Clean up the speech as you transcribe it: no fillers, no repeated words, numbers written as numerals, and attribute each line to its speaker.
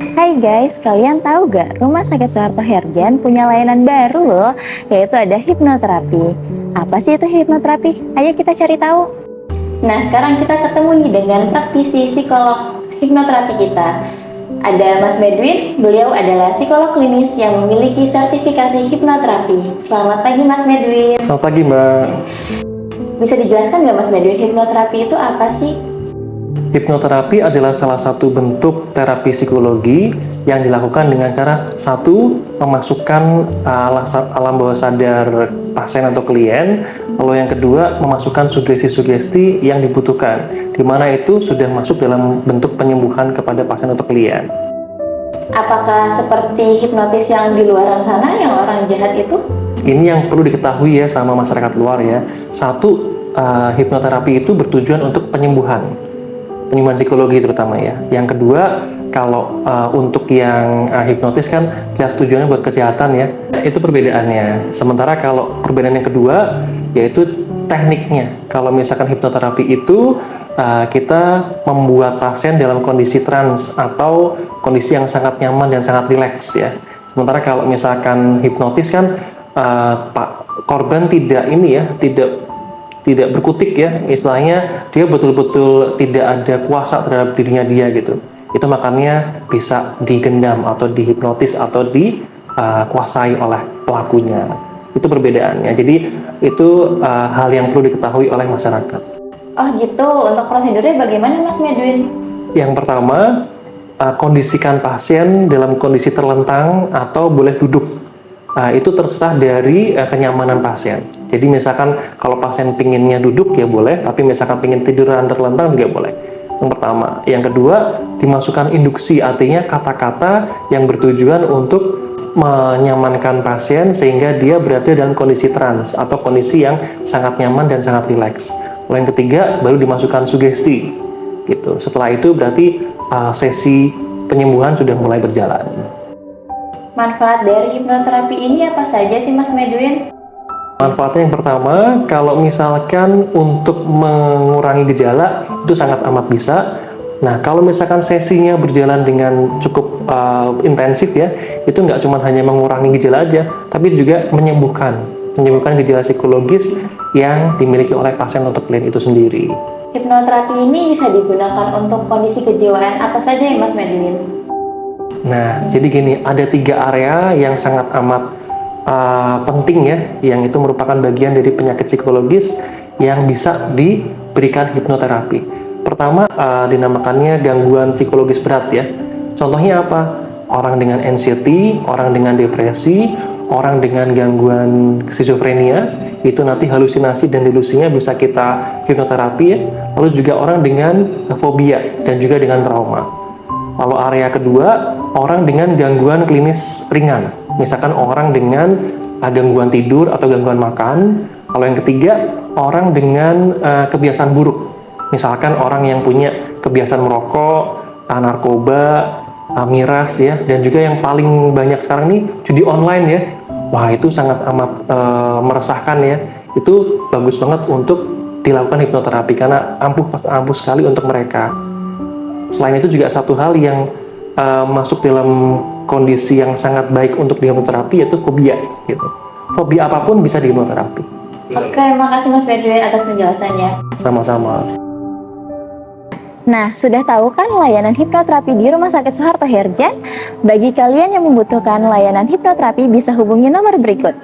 Speaker 1: Hai guys, kalian tahu gak Rumah Sakit Soeharto Herdian punya layanan baru loh, yaitu ada hipnoterapi. Apa sih itu hipnoterapi? Ayo kita cari tahu. Nah, sekarang kita ketemu nih dengan praktisi psikolog hipnoterapi kita. Ada Mas Medwin, beliau adalah psikolog klinis yang memiliki sertifikasi hipnoterapi. Selamat pagi Mas Medwin.
Speaker 2: Selamat pagi Mbak.
Speaker 1: Bisa dijelaskan nggak Mas Medwin, hipnoterapi itu apa sih?
Speaker 2: Hipnoterapi adalah salah satu bentuk terapi psikologi yang dilakukan dengan cara satu, memasukkan alam bawah sadar pasien atau klien, lalu yang kedua, memasukkan sugesti-sugesti yang dibutuhkan, di mana itu sudah masuk dalam bentuk penyembuhan kepada pasien atau klien.
Speaker 1: Apakah seperti hipnotis yang di luar sana, yang orang jahat itu?
Speaker 2: Ini yang perlu diketahui ya sama masyarakat luar ya. Satu, hipnoterapi itu bertujuan untuk penyembuhan psikologi terutama ya. Yang kedua, kalau untuk yang hipnotis kan jelas tujuannya buat kesehatan ya. Itu perbedaannya. Sementara kalau perbedaan yang kedua yaitu tekniknya. Kalau misalkan hipnoterapi itu kita membuat pasien dalam kondisi trans atau kondisi yang sangat nyaman dan sangat rileks ya. Sementara kalau misalkan hipnotis kan korban tidak tidak berkutik ya, istilahnya dia betul-betul tidak ada kuasa terhadap dirinya dia gitu. Itu makanya bisa digendam atau dihipnotis atau dikuasai oleh pelakunya. Itu perbedaannya. Jadi itu hal yang perlu diketahui oleh masyarakat.
Speaker 1: Oh gitu. Untuk prosedurnya bagaimana Mas Medwin?
Speaker 2: Yang pertama, kondisikan pasien dalam kondisi terlentang atau boleh duduk. Itu terserah dari kenyamanan pasien. Jadi misalkan kalau pasien pinginnya duduk ya boleh, tapi misalkan pingin tiduran terlentang juga boleh. Yang pertama. Yang kedua, dimasukkan induksi, artinya kata-kata yang bertujuan untuk menyamankan pasien sehingga dia berada dalam kondisi trans atau kondisi yang sangat nyaman dan sangat rileks. Lalu yang ketiga, baru dimasukkan sugesti. Gitu. Setelah itu berarti sesi penyembuhan sudah mulai berjalan.
Speaker 1: Manfaat dari hipnoterapi ini apa saja sih Mas Medwin?
Speaker 2: Manfaatnya yang pertama, kalau misalkan untuk mengurangi gejala, itu sangat amat bisa. Nah, kalau misalkan sesinya berjalan dengan cukup intensif ya, itu nggak cuma hanya mengurangi gejala aja, tapi juga menyembuhkan gejala psikologis yang dimiliki oleh pasien atau klien itu sendiri.
Speaker 1: Hipnoterapi ini bisa digunakan untuk kondisi kejiwaan apa saja ya Mas Medwin?
Speaker 2: Nah, jadi gini, ada 3 area yang sangat amat penting ya, yang itu merupakan bagian dari penyakit psikologis yang bisa diberikan hipnoterapi. Pertama, dinamakannya gangguan psikologis berat ya. Contohnya apa? Orang dengan anxiety, orang dengan depresi, orang dengan gangguan skizofrenia, itu nanti halusinasi dan delusinya bisa kita hipnoterapi ya. Lalu juga orang dengan fobia dan juga dengan trauma. Lalu area kedua, orang dengan gangguan klinis ringan. Misalkan orang dengan gangguan tidur atau gangguan makan. Lalu yang ketiga, orang dengan kebiasaan buruk. Misalkan orang yang punya kebiasaan merokok, narkoba, miras ya, dan juga yang paling banyak sekarang nih judi online ya. Wah, itu sangat amat meresahkan ya. Itu bagus banget untuk dilakukan hipnoterapi karena ampuh sekali untuk mereka. Selain itu juga satu hal yang masuk dalam kondisi yang sangat baik untuk dihipnoterapi yaitu fobia gitu. Fobia apapun bisa dihipnoterapi.
Speaker 1: Oke, makasih Mas Medwin atas penjelasannya.
Speaker 2: Sama-sama.
Speaker 1: Nah, sudah tahu kan layanan hipnoterapi di Rumah Sakit Soeharto Herdian? Bagi kalian yang membutuhkan layanan hipnoterapi bisa hubungi nomor berikut.